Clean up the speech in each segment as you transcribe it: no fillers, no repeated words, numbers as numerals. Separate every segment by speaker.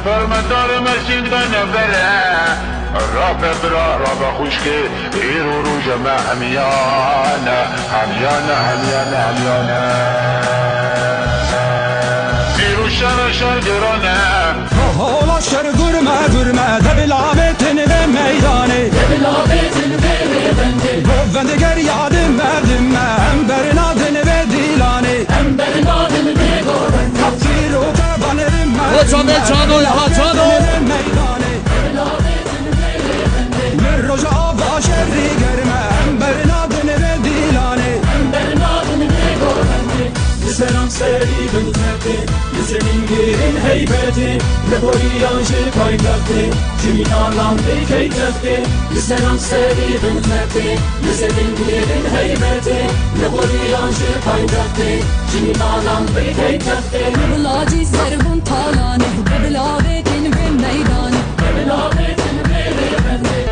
Speaker 1: فرمدار مسجد بنبره راب برا راب خوشكي إيرو روجة ما هميانة هميانة هميانة هميانة إيرو شر شر جرانة
Speaker 2: حالا شر گرمه گرمه دبلابتن به میدانه
Speaker 3: دبلابتن به بنده
Speaker 2: گوندگر یادم مردم هم برنادن به دیلانه
Speaker 3: هم برنادن به گوند
Speaker 2: تفسیر و تبانرم
Speaker 4: Hocam canı hatanı
Speaker 2: من رجا با شری گرمه هم برنادن به دیلانه
Speaker 3: هم برنادن به گوند لسرم سری بنتبه لسرین گیرین هیبته لبوریان شکای کفته جمینان لامده کی کفته لسرم سری بنتبه لسرین گیرین هیبته لبوریان شکای کفته جمینان لامده کی کفته
Speaker 5: بلاجی سربون تالانه بلاوتن به میدانه
Speaker 3: دبلابتن به بنده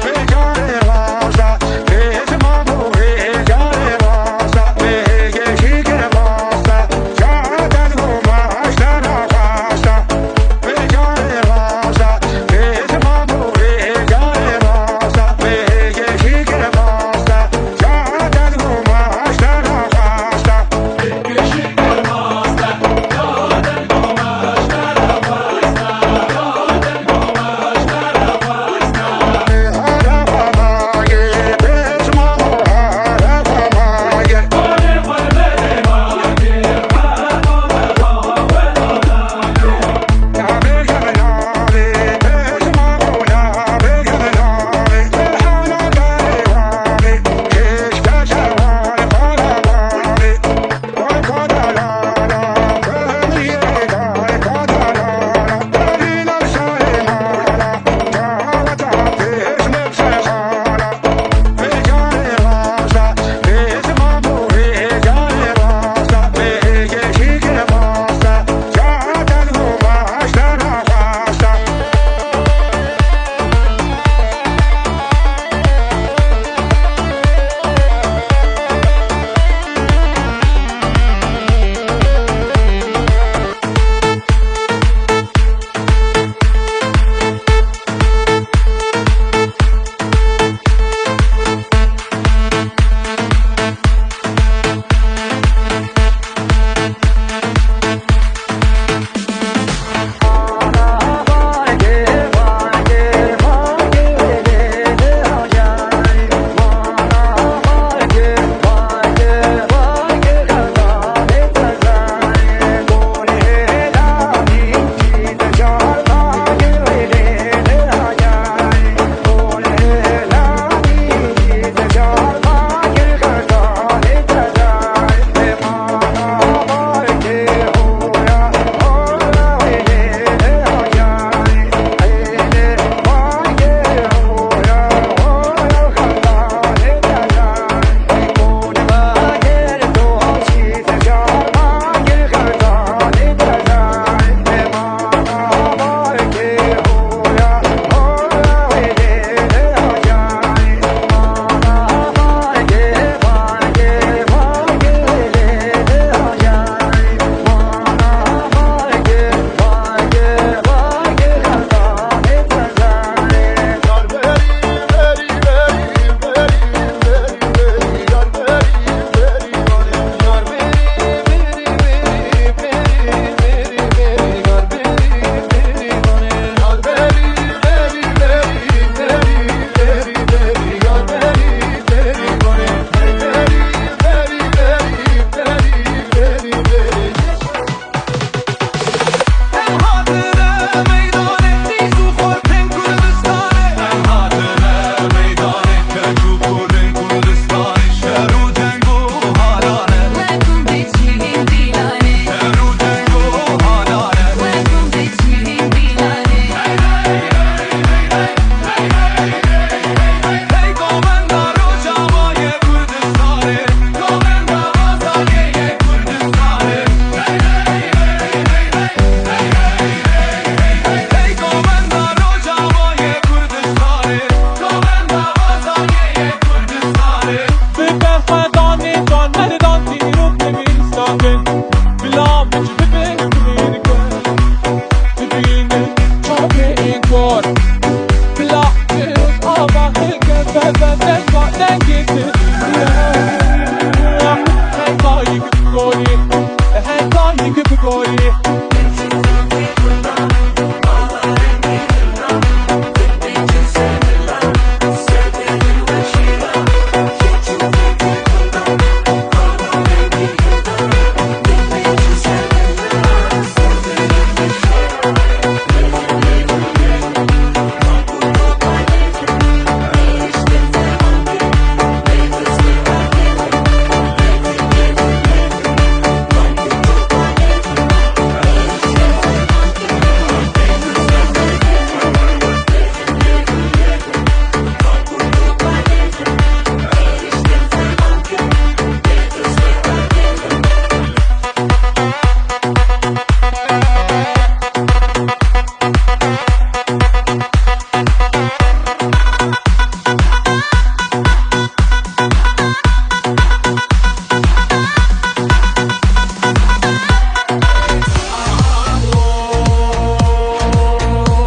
Speaker 3: بگویی هنگامی که بگویی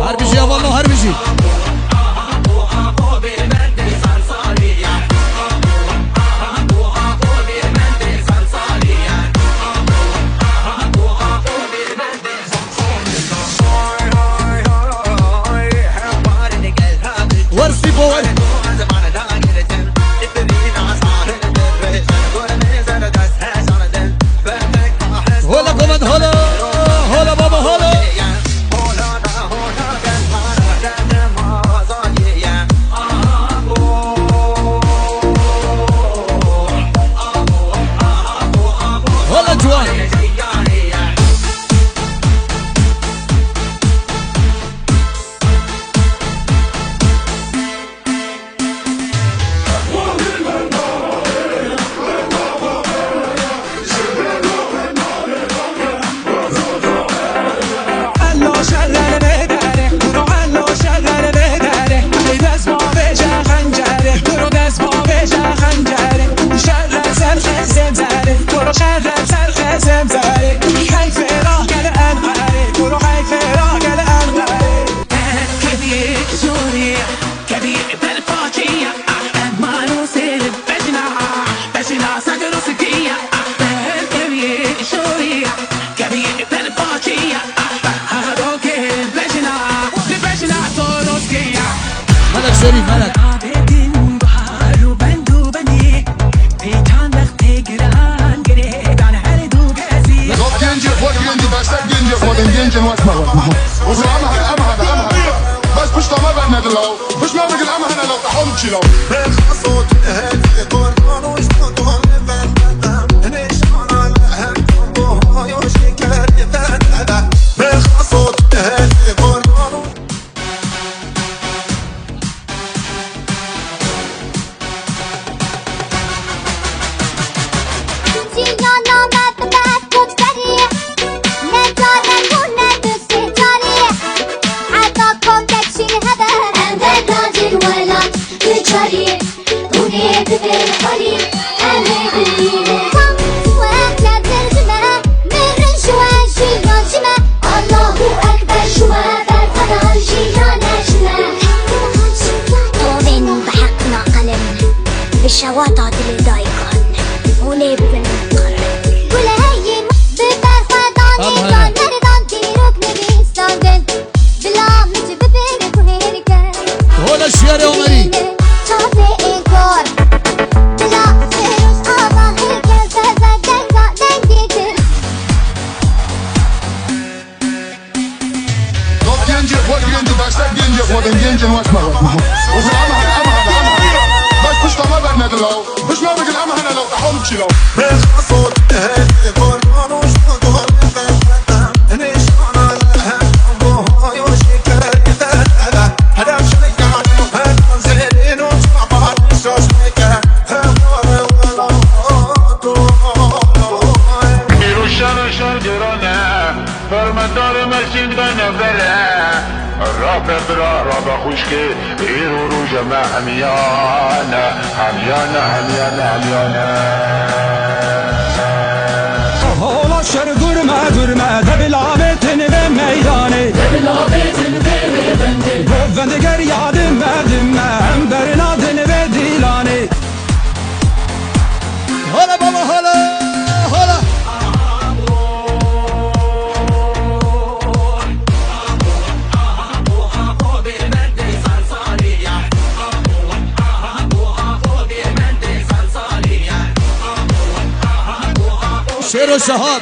Speaker 4: Harbici ya vallahi harbici. Varsi boy. Hola koman hola. Hola baba hola. Hola Juan.
Speaker 2: الله شرر بدره برو الله شرر بدره ای دست ما بجه خنجره برو دست ما بجه خنجره شرر سر خزم زره برو شرر سر خزم زره حیف راه گل انقره برو حیف راه گل انقره
Speaker 6: كبير سوريا كبير بالفاجية ما نوصل بجنا صدر سكية كبير سوريا كبير بالفاجية هذوك بجنا تروسكية
Speaker 4: Melek Şerif melek.
Speaker 6: بدين بحر وبندو بني بيتان وقت گران گریدان هر دو گزی
Speaker 1: Yok genci, bak genci, başlar genci, kodun genci, vasma vasma. Uzun ama hada. بس مش طمع بنا لو مش ما بقول اما هنا لو تحوم تشيلو
Speaker 7: صوت هدي قرآن وشنط والنبان ليش أنا لهم يشكر يفندا صوت هدي قرآن
Speaker 8: بالشواطئ اللي ضايقان ونبن القرن ولا هي ببرخدان نردان تيروك نبيستاندن بلا مش ببرك وهيركن
Speaker 4: Hola Şiare Ömeri.
Speaker 8: شاطئ الكور بلا فلوس آبا هيكل سازا دنجيتر
Speaker 1: Yok genci, bak genci, başlar genci, kodun genci, vasma vasma. Uzun ama hada. بس مش طمع بنا لو مش ما بقول اما هنا لو تحوم تشيلو
Speaker 7: صوت هدي قرآن وشنط والنبان ليش أنا لهم يشكر يفندا هدف شيئا هنزلين وشعبان شوشميكا
Speaker 1: میرو شر گرانه فرماندار مسجد بنفره را ببرا را بخوش که ایرو رو جمع همیانه
Speaker 2: Ola şer gurme debilabetin ve meydane Bövvende ger yadım verdim emberin adını ve dilane
Speaker 4: Hola baba hola. Hola. الشهاب